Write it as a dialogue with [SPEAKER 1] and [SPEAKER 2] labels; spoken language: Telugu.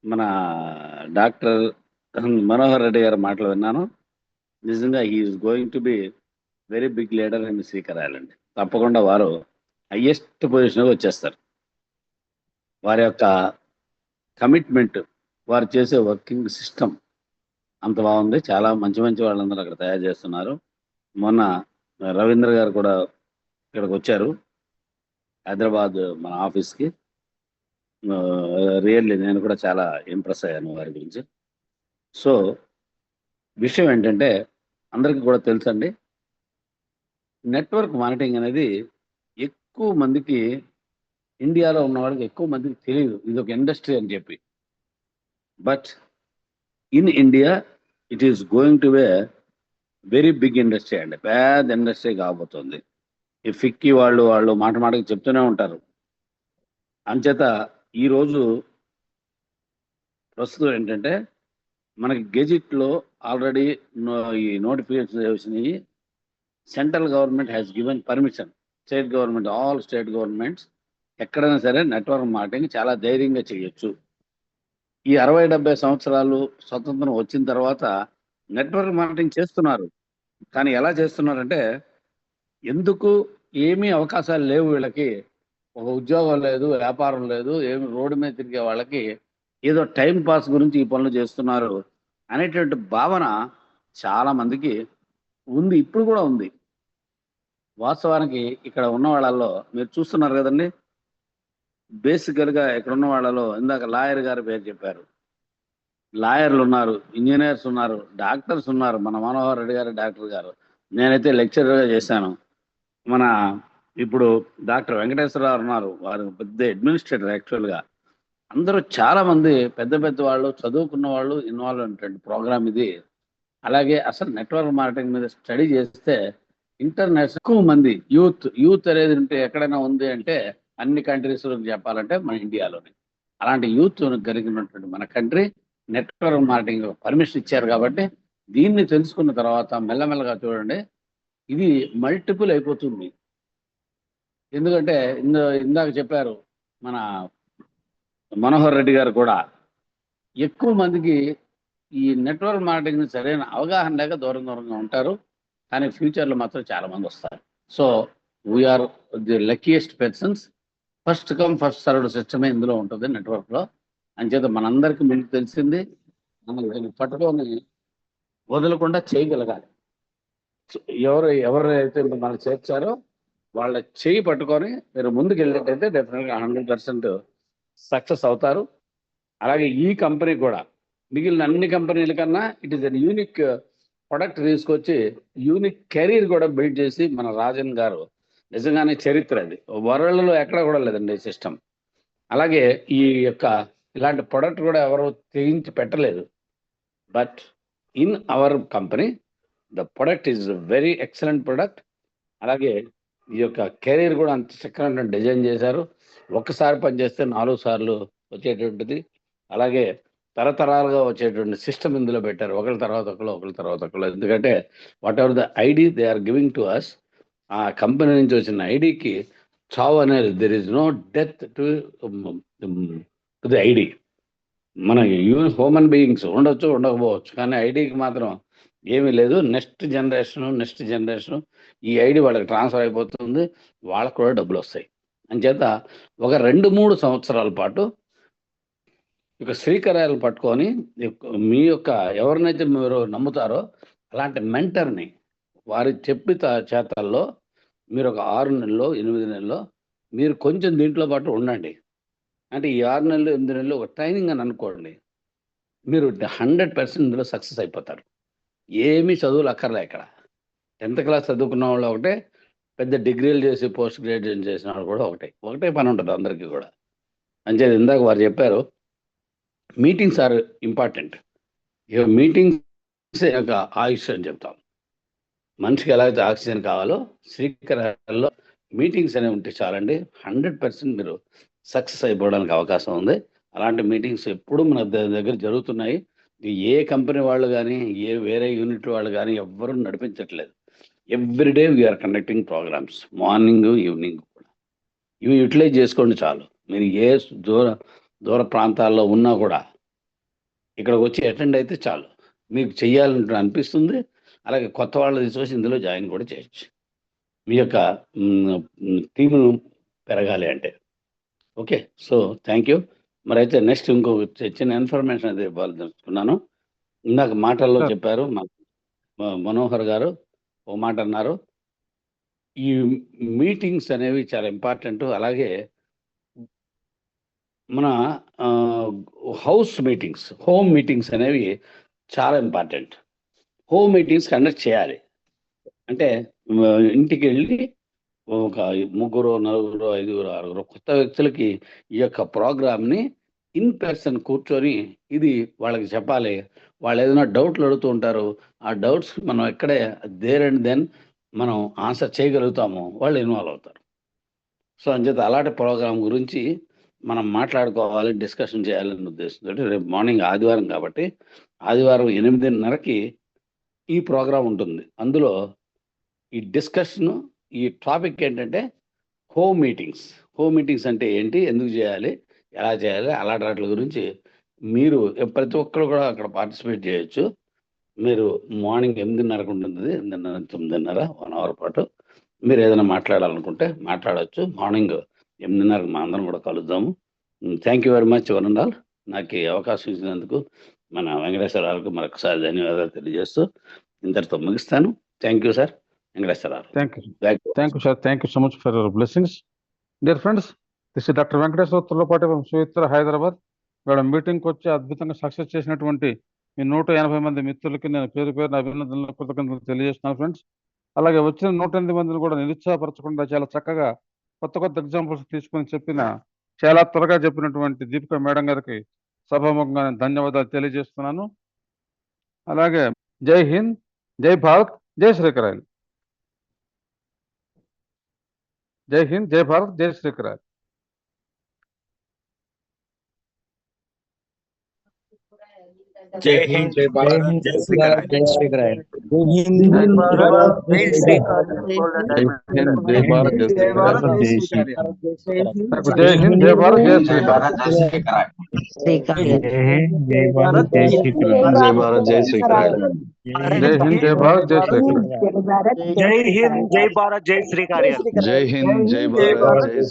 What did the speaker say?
[SPEAKER 1] మన డాక్టర్ మనోహర్ రెడ్డి గారి మాటలు విన్నాను. నిజంగా he is going to be very big leader in speaker island. తప్పకుండా వారు హైయెస్ట్ పొజిషన్‌కి వచ్చేస్తారు. వారి యొక్క కమిట్మెంట్, వారు చేసే వర్కింగ్ సిస్టమ్ అంత బాగుంది. చాలా మంచి మంచి వాళ్ళందరూ అక్కడ తయారు చేస్తున్నారు. మొన్న రవీంద్ర గారు కూడా ఇక్కడికి వచ్చారు, హైదరాబాద్ మన ఆఫీస్‌కి. రియల్లీ నేను కూడా చాలా ఇంప్రెస్ అయ్యాను వారి గురించి. సో, విషయం ఏంటంటే అందరికీ కూడా తెలుసండి. నెట్వర్క్ మార్కెటింగ్ అనేది ఎక్కువ మందికి, ఇండియాలో ఉన్న వాళ్ళకి ఎక్కువ మందికి తెలీదు. ఇదొక ఇండస్ట్రీ అని చెప్పి. But in India it is going to be a very big industry అండి. పెద్ద ఇండస్ట్రీ కాబోతుంది. ఈ ఫిక్కీ వాళ్ళు మాట మాటకి చెప్తూనే ఉంటారు. అంచేత ఈరోజు ప్రస్తుతం ఏంటంటే మనకి గెజిట్‌లో ఆల్రెడీ ఈ నోటిఫికేషన్స్ వచ్చినాయి. Central government has given permission. State government, all state governments ఎక్కడైనా సరే నెట్వర్క్ మార్కెటింగ్ చాలా ధైర్యంగా చేయొచ్చు. ఈ 60, 70 సంవత్సరాలు స్వతంత్రం వచ్చిన తర్వాత నెట్వర్క్ మార్కెటింగ్ చేస్తున్నారు. కానీ ఎలా చేస్తున్నారంటే, ఎందుకు ఏమీ అవకాశాలు లేవు వీళ్ళకి. ఒక ఉద్యోగం లేదు, వ్యాపారం లేదు, ఏమి రోడ్డు మీద తిరిగే వాళ్ళకి ఏదో టైం పాస్ గురించి ఈ పనులు చేస్తున్నారు అనేటువంటి భావన చాలా మందికి ఉంది. ఇప్పుడు కూడా ఉంది. వాస్తవానికి ఇక్కడ ఉన్న వాళ్ళల్లో మీరు చూస్తున్నారు కదండి. బేసికల్‌గా ఇక్కడ ఉన్న వాళ్ళలో ఇందాక లాయర్ గారి పేరు చెప్పారు. లాయర్లు ఉన్నారు, ఇంజినీర్స్ ఉన్నారు, డాక్టర్స్ ఉన్నారు. మన మనోహర్ రెడ్డి గారు డాక్టర్ గారు. నేనైతే లెక్చరర్‌గా చేశాను. మన ఇప్పుడు డాక్టర్ వెంకటేశ్వరరావు ఉన్నారు. వారు పెద్ద అడ్మినిస్ట్రేటర్ యాక్చువల్‌గా. అందరూ చాలా మంది పెద్ద పెద్ద వాళ్ళు, చదువుకున్న వాళ్ళు ఇన్వాల్వ్ అయినటువంటి ప్రోగ్రామ్ ఇది. అలాగే అసలు నెట్వర్క్ మార్కెటింగ్ మీద స్టడీ చేస్తే ఇంటర్నేషనల్ ఎక్కువ మంది యూత్ అనేది ఉంటే ఎక్కడైనా ఉంది అంటే అన్ని కంట్రీస్‌లో చెప్పాలంటే మన ఇండియాలోనే. అలాంటి యూత్ కలిగినటువంటి మన కంట్రీ నెట్వర్క్ మార్కెటింగ్ పర్మిషన్ ఇచ్చారు కాబట్టి దీన్ని తెలుసుకున్న తర్వాత మెల్లమెల్లగా చూడండి ఇది మల్టిపుల్ అయిపోతుంది. ఎందుకంటే ఇందాక చెప్పారు మన మనోహర్ రెడ్డి గారు కూడా, ఎక్కువ మందికి ఈ నెట్వర్క్ మార్కెటింగ్ సరైన అవగాహన లేక దూరంగా ఉంటారు. కానీ ఫ్యూచర్‌లో మాత్రం చాలా మంది వస్తారు. So, we are the luckiest persons. First come first served సిస్టమే ఇందులో ఉంటుంది నెట్వర్క్‌లో. అంచేత మనందరికీ ముందు తెలిసింది. మనం దీన్ని పట్టుకొని వదలకుండా చేయగలగాలి. సో, ఎవరైతే మనల్ని చేర్చారో వాళ్ళ చెయ్యి పట్టుకొని మీరు ముందుకెళ్ళినట్టయితే డెఫినిట్‌గా 100% సక్సెస్ అవుతారు. అలాగే ఈ కంపెనీ కూడా మిగిలిన అన్ని కంపెనీల కన్నా it is an unique product తీసుకొచ్చి యూనిక్ కెరీర్ కూడా బిల్డ్ చేసి మన రాజన్ గారు నిజంగానే చరిత్ర అది. వరల్డ్‌లో ఎక్కడ కూడా లేదండి ఈ సిస్టమ్. అలాగే ఈ యొక్క ఇలాంటి ప్రొడక్ట్ కూడా ఎవరు తెగించి పెట్టలేదు. But in our company the product is very excellent product. అలాగే ఈ యొక్క కెరీర్ కూడా అంత చక్కగా డిజైన్ చేశారు. ఒక్కసారి పనిచేస్తే 4 సార్లు వచ్చేటువంటిది. అలాగే తరతరాలుగా వచ్చేటువంటి సిస్టమ్ ఇందులో పెట్టారు. ఒకళ్ళ తర్వాత ఒకళ్ళు, ఒకళ్ళ తర్వాత ఒకళ్ళు. ఎందుకంటే whatever the ID they are giving to us, ఆ కంపెనీ నుంచి వచ్చిన ఐడీకి చావు అనేది there is no death to the ID. మన హ్యూమన్ బీయింగ్స్ ఉండొచ్చు, ఉండకపోవచ్చు. కానీ ఐడీకి మాత్రం ఏమీ లేదు. నెక్స్ట్ జనరేషన్ ఈ ఐడీ వాళ్ళకి ట్రాన్స్ఫర్ అయిపోతుంది. వాళ్ళకి కూడా డబ్బులొస్తాయి. అంచేత ఒక 2, 3 సంవత్సరాల పాటు ఇక శ్రీకరాయలు పట్టుకొని మీ యొక్క ఎవరినైతే మీరు నమ్ముతారో అలాంటి మెంటర్‌ని వారి చేతల్లో మీరు ఒక 6 నెలలో, 8 నెలలో మీరు కొంచెం దీంట్లో పాటు ఉండండి. అంటే ఈ 6 నెలలు, 8 నెలలు ఒక ట్రైనింగ్ అని అనుకోండి. మీరు 100% ఇందులో సక్సెస్ అయిపోతారు. ఏమీ చదువులు అక్కర్లే ఇక్కడ. 10థ్ క్లాస్ చదువుకున్న వాళ్ళు ఒకటే, పెద్ద డిగ్రీలు చేసి పోస్ట్ గ్రాడ్యుయేషన్ చేసిన వాళ్ళు కూడా ఒకటే. ఒకటే పని ఉంటుంది అందరికీ కూడా. అంచేత ఇందాక వారు చెప్పారు మీటింగ్స్ ఆర్ ఇంపార్టెంట్. ఇక మీటింగ్స్ యొక్క ఆయుష్ అని చెప్తాం. మనిషికి ఎలా అయితే ఆక్సిజన్ కావాలో శ్రీకరాల్లో మీటింగ్స్ అనేవి ఉంటే చాలండి. 100% మీరు సక్సెస్ అయిపోవడానికి అవకాశం ఉంది. అలాంటి మీటింగ్స్ ఎప్పుడు మన దగ్గర జరుగుతున్నాయి. ఏ కంపెనీ వాళ్ళు గానీ, ఏ వేరే యూనిట్ వాళ్ళు గానీ ఎవ్వరూ నడిపించట్లేదు. Every day we are conducting programmes. Morning, evening కూడా. ఇవి యుటిలైజ్ చేసుకోండి చాలు. మీరు ఏ దూరం దూర ప్రాంతాల్లో ఉన్నా కూడా ఇక్కడికి వచ్చి అటెండ్ అయితే చాలు, మీకు చెయ్యాలంటే అనిపిస్తుంది. అలాగే కొత్త వాళ్ళది చూసి ఇందులో జాయిన్ కూడా చేయొచ్చు, మీ యొక్క టీమును పెరగాలి అంటే. Okay, so thank you. మరి అయితే నెక్స్ట్ ఇంకో చిన్న ఇన్ఫర్మేషన్ అయితే ఇవ్వాలనుకున్నాను. ఇందాక మాటల్లో
[SPEAKER 2] సార్.
[SPEAKER 1] చెప్పారు మనోహర్ గారు ఓ మాట అన్నారు, ఈ మీటింగ్స్ అనేవి చాలా ఇంపార్టెంట్. అలాగే మన హౌస్ మీటింగ్స్, హోమ్ మీటింగ్స్ అనేవి చాలా ఇంపార్టెంట్. హోమ్ మీటింగ్స్ కండక్ట్ చేయాలి అంటే ఇంటికి వెళ్ళి ఒక ముగ్గురు, నలుగురు, ఐదుగురు, ఆరుగురు కొత్త వ్యక్తులకి ఈ యొక్క ప్రోగ్రామ్ని ఇన్ పర్సన్ కూర్చొని ఇది వాళ్ళకి చెప్పాలి. వాళ్ళు ఏదైనా డౌట్లు అడుగుతూ ఉంటారు, ఆ డౌట్స్ మనం ఎక్కడే దేర్ అండ్ దెన్ మనం ఆన్సర్ చేయగలుగుతాము, వాళ్ళు ఇన్వాల్వ్ అవుతారు. సో అంచేత అలాంటి ప్రోగ్రామ్ గురించి మనం మాట్లాడుకోవాలి, డిస్కషన్ చేయాలనే ఉద్దేశంతో రేపు మార్నింగ్ ఆదివారం కాబట్టి ఆదివారం 8:30కి ఈ ప్రోగ్రాం ఉంటుంది. అందులో ఈ డిస్కషన్, ఈ టాపిక్ ఏంటంటే హోమ్ మీటింగ్స్. హోమ్ మీటింగ్స్ అంటే ఏంటి, ఎందుకు చేయాలి, ఎలా చేయాలి, అలాంటి వాటి గురించి మీరు ప్రతి ఒక్కరు కూడా అక్కడ పార్టిసిపేట్ చేయొచ్చు. మీరు మార్నింగ్ 8:30కు ఉంటుంది, 8:30 9:30 1 అవర్ పాటు మీరు ఏదైనా మాట్లాడాలనుకుంటే మాట్లాడవచ్చు. మార్నింగ్ 8:30కి మా అందరం కూడా కలుద్దాము. Thank you very much one and all. నాకు ఈ అవకాశం ఇచ్చినందుకు మన వెంకటేశ్వరరావుకు మరొకసారి ధన్యవాదాలు తెలియజేస్తూ ఇంతటితో ముగిస్తాను. Thank you sir. Venkateswararao.
[SPEAKER 2] Thank you. Thank you, sir. Thank you so much for your blessings. Dear friends, this is Dr. Venkateswar Tullapati from Suvitra, Hyderabad. Madam మీటింగ్కి వచ్చి అద్భుతంగా సక్సెస్ చేసినటువంటి మీ 180 మంది మిత్రులకి నేను పేరు పేరున అభినందనలు, కృతజ్ఞతలు తెలియజేస్తున్నాను ఫ్రెండ్స్. అలాగే వచ్చిన 108 మందిని కూడా నిరుత్సాహపరచకుండా చాలా చక్కగా కొత్త కొత్త ఎగ్జాంపుల్స్ తీసుకొని చెప్పిన, చాలా త్వరగా చెప్పినటువంటి దీపిక మేడం గారికి సభాముఖంగా నేను ధన్యవాదాలు తెలియజేస్తున్నాను. అలాగే జై హింద్, జై భారత్, జై శ్రీకరాయలు. జై హింద్, జై భారత్, జై శ్రీకరాయలు.
[SPEAKER 3] జై హింద్, జై భారత్, జై శ్రీకరాయలు.
[SPEAKER 4] జై శ్రీకరాయలు.
[SPEAKER 3] జై హింద్, జై భారత్, జై శ్రీకరాయలు.
[SPEAKER 2] జై భారత్, జై శ్రీకరాయలు.
[SPEAKER 4] జై శ్రీకరాయలు.
[SPEAKER 2] జై హింద్, జై భారత్, జై శ్రీకరాయలు.
[SPEAKER 4] జై హింద్, జై భారత్, జై శ్రీకరాయలు.
[SPEAKER 2] జై భారత్, జై శ్రీకరాయలు. జై హింద్, జై భారత్, జై శ్రీకరాయలు.
[SPEAKER 3] జై హింద్, జై భారత్, జై శ్రీకరాయలు.
[SPEAKER 2] జై హింద్, జై భారత్, జై